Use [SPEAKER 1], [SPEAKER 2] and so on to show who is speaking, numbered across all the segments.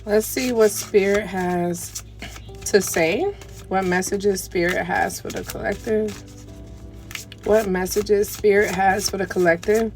[SPEAKER 1] Let's see what Spirit has to say. What messages Spirit has for the collective. What messages Spirit has for the collective.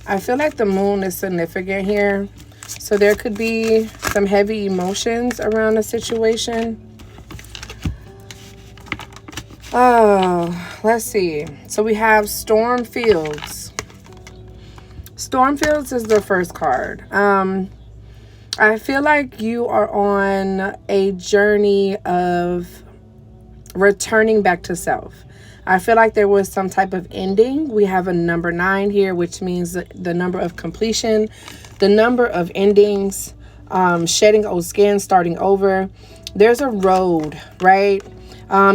[SPEAKER 1] I feel like the moon is significant here. So there could be some heavy emotions around the situation. Oh, let's see. So we have Storm Fields. Storm Fields is the first card. I feel like you are on a journey of returning back to self. I feel like there was some type of ending. We have a number 9 here, which means the number of completion, the number of endings, shedding old skin, starting over. There's a road, right?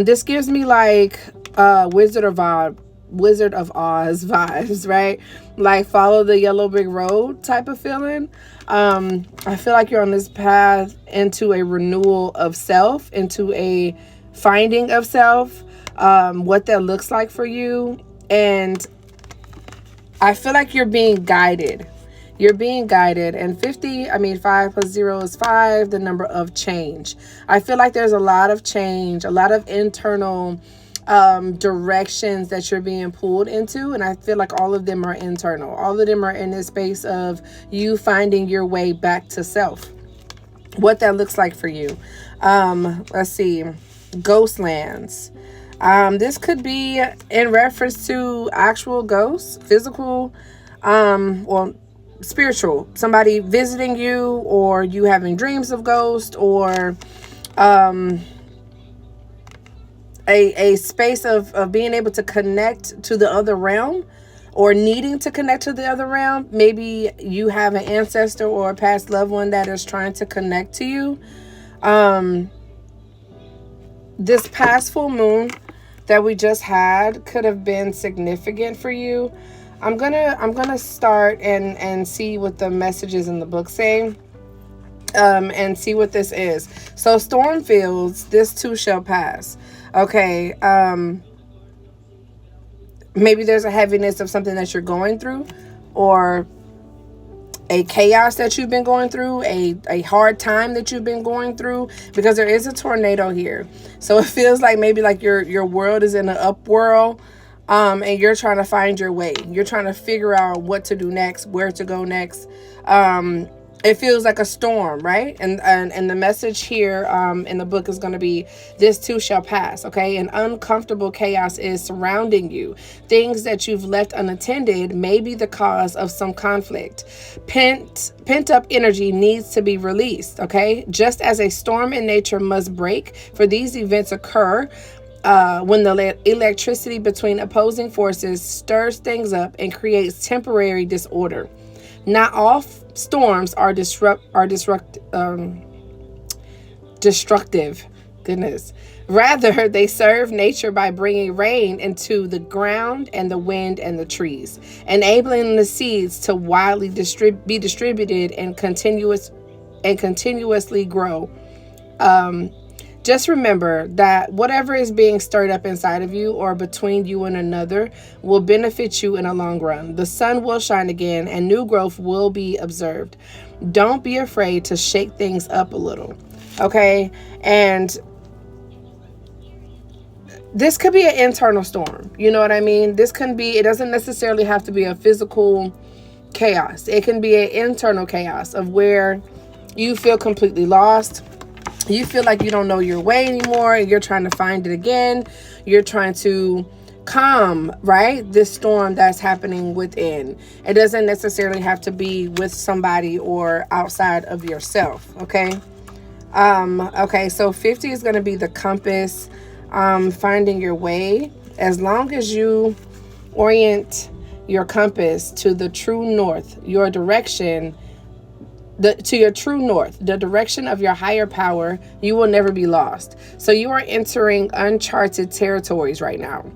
[SPEAKER 1] This gives me like Wizard of Oz vibes, right? Like follow the yellow brick road type of feeling. I feel like you're on this path into a renewal of self, into a finding of self, what that looks like for you. And I feel like you're being guided. You're being guided. And 5 plus 0 is 5, the number of change. I feel like there's a lot of change, a lot of internal directions that you're being pulled into. And I feel like all of them are internal. All of them are in this space of you finding your way back to self. What that looks like for you. Let's see. Ghostlands. This could be in reference to actual ghosts, physical, spiritual, somebody visiting you, or you having dreams of ghosts, or a space of being able to connect to the other realm, or needing to connect to the other realm. Maybe you have an ancestor or a past loved one that is trying to connect to you. This past full moon that we just had could have been significant for you. I'm gonna start and see what the messages in the book say, and see what this is. So Storm Fields, this too shall pass. Okay. Maybe there's a heaviness of something that you're going through, or a chaos that you've been going through, a hard time that you've been going through, because there is a tornado here. So it feels like maybe like your world is in an upwhirl, and you're trying to find your way. You're trying to figure out what to do next, where to go next. It feels like a storm, right? And the message here in the book is going to be, this too shall pass, okay? An uncomfortable chaos is surrounding you. Things that you've left unattended may be the cause of some conflict. Pent up energy needs to be released, okay? Just as a storm in nature must break, for these events occur when the electricity between opposing forces stirs things up and creates temporary disorder. Not all storms are destructive. Goodness. Rather, they serve nature by bringing rain into the ground and the wind and the trees, enabling the seeds to widely be distributed and continuously grow. Just remember that whatever is being stirred up inside of you or between you and another will benefit you in a long run. The sun will shine again and new growth will be observed. Don't be afraid to shake things up a little. Okay? And this could be an internal storm. You know what I mean? This can be, it doesn't necessarily have to be a physical chaos. It can be an internal chaos of where you feel completely lost. You feel like you don't know your way anymore, and you're trying to find it again. You're trying to calm, right, this storm that's happening within. It doesn't necessarily have to be with somebody or outside of yourself, okay? Okay, so 50 is going to be the compass, finding your way. As long as you orient your compass to the true north, your direction, to your true north, the direction of your higher power, you will never be lost. So you are entering uncharted territories right now,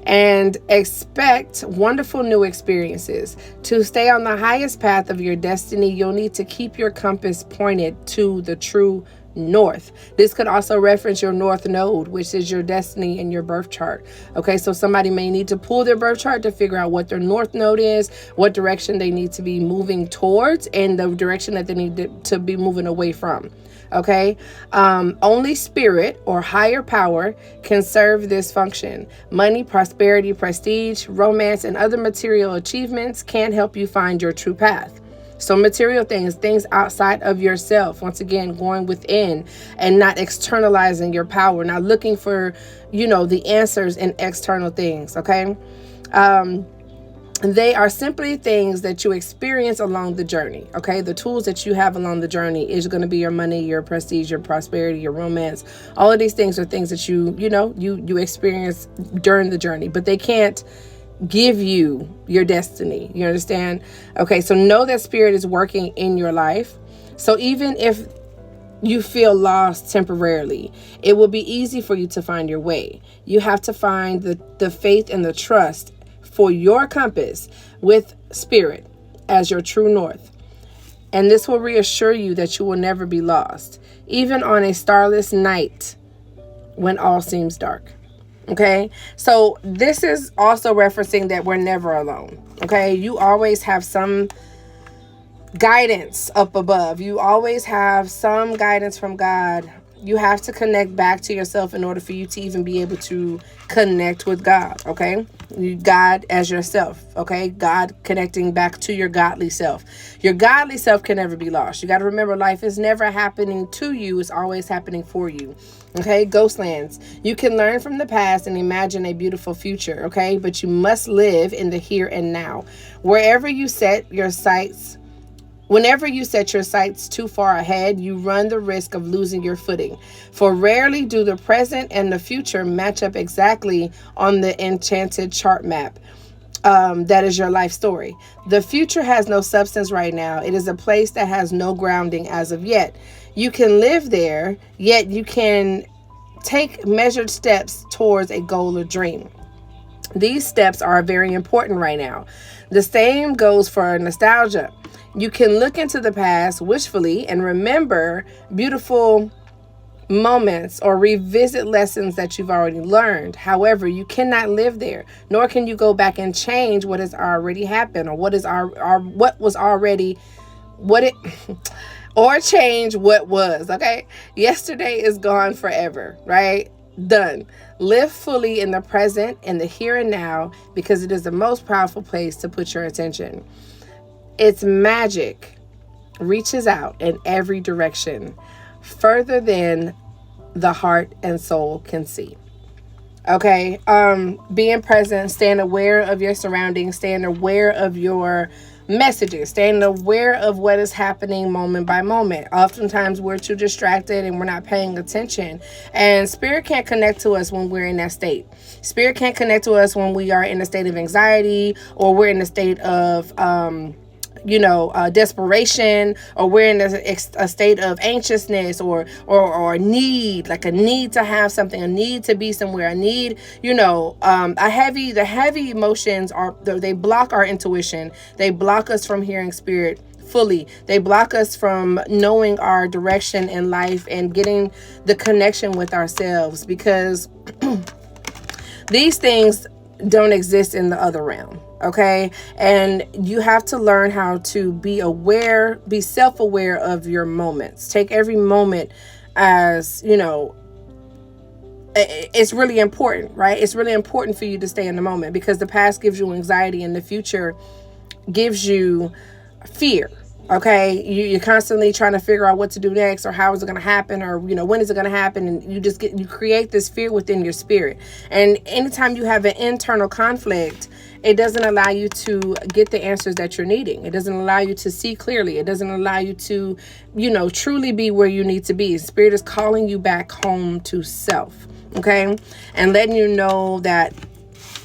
[SPEAKER 1] and expect wonderful new experiences. To stay on the highest path of your destiny, you'll need to keep your compass pointed to the true north. This could also reference your north node, which is your destiny in your birth chart. Okay, so somebody may need to pull their birth chart to figure out what their north node is, what direction they need to be moving towards, and the direction that they need to be moving away from. Okay, only spirit or higher power can serve this function. Money, prosperity, prestige, romance, and other material achievements can't help you find your true path. So material things outside of yourself, once again, going within and not externalizing your power, not looking for, the answers in external things. Okay. They are simply things that you experience along the journey. Okay. The tools that you have along the journey is going to be your money, your prestige, your prosperity, your romance. All of these things are things that you experience during the journey, but they can't give you your destiny. You understand? Okay. So know that spirit is working in your life. So even if you feel lost temporarily, it will be easy for you to find your way. You have to find the faith and the trust for your compass with spirit as your true north. And this will reassure you that you will never be lost, even on a starless night when all seems dark. Okay, so this is also referencing that we're never alone. Okay, you always have some guidance up above. You always have some guidance from God. You have to connect back to yourself in order for you to even be able to connect with God. Okay, God as yourself. Okay, God connecting back to your godly self. Your godly self can never be lost. You got to remember, life is never happening to you. It's always happening for you. Okay, Ghostlands. You can learn from the past and imagine a beautiful future. Okay, but you must live in the here and now. Whenever you set your sights too far ahead, you run the risk of losing your footing. For rarely do the present and the future match up exactly on the enchanted chart map. That is your life story. The future has no substance right now. It is a place that has no grounding as of yet. You can live there, yet you can take measured steps towards a goal or dream. These steps are very important right now. The same goes for nostalgia. You can look into the past wishfully and remember beautiful moments or revisit lessons that you've already learned. However, you cannot live there, nor can you go back and change what has already happened or or change what was. Okay, yesterday is gone forever, right? Done. Live fully in the present, in the here and now, because it is the most powerful place to put your attention. Its magic reaches out in every direction, further than the heart and soul can see. Okay, being present, staying aware of your surroundings, staying aware of your messages, staying aware of what is happening moment by moment. Oftentimes we're too distracted and we're not paying attention, and spirit can't connect to us when we're in that state. Spirit can't connect to us when we are in a state of anxiety, or we're in a state of desperation, or we're in a state of anxiousness or need, like a need to have something, a need to be somewhere, a need, the heavy emotions they block our intuition. They block us from hearing spirit fully. They block us from knowing our direction in life and getting the connection with ourselves, because these things don't exist in the other realm. Okay. And you have to learn how to be self-aware of your moments. Take every moment as, it's really important, right? It's really important for you to stay in the moment, because the past gives you anxiety and the future gives you fear. Okay, you're constantly trying to figure out what to do next, or how is it going to happen, or when is it going to happen, and you create this fear within your spirit. And anytime you have an internal conflict, it doesn't allow you to get the answers that you're needing. It doesn't allow you to see clearly. It doesn't allow you to, truly be where you need to be. Spirit is calling you back home to self. Okay, and letting you know that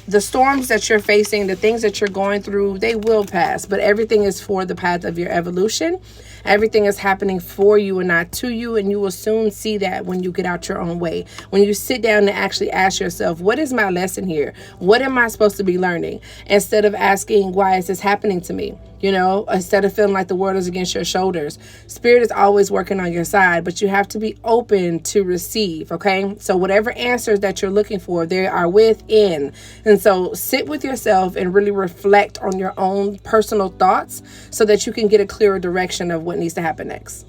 [SPEAKER 1] the storms that you're facing, the things that you're going through, they will pass, but everything is for the path of your evolution. Everything is happening for you and not to you, and you will soon see that when you get out your own way. When you sit down and actually ask yourself, what is my lesson here? What am I supposed to be learning? Instead of asking, why is this happening to me? You know, instead of feeling like the world is against your shoulders. Spirit is always working on your side, but you have to be open to receive, okay? So whatever answers that you're looking for, they are within. And so sit with yourself and really reflect on your own personal thoughts so that you can get a clearer direction of what needs to happen next.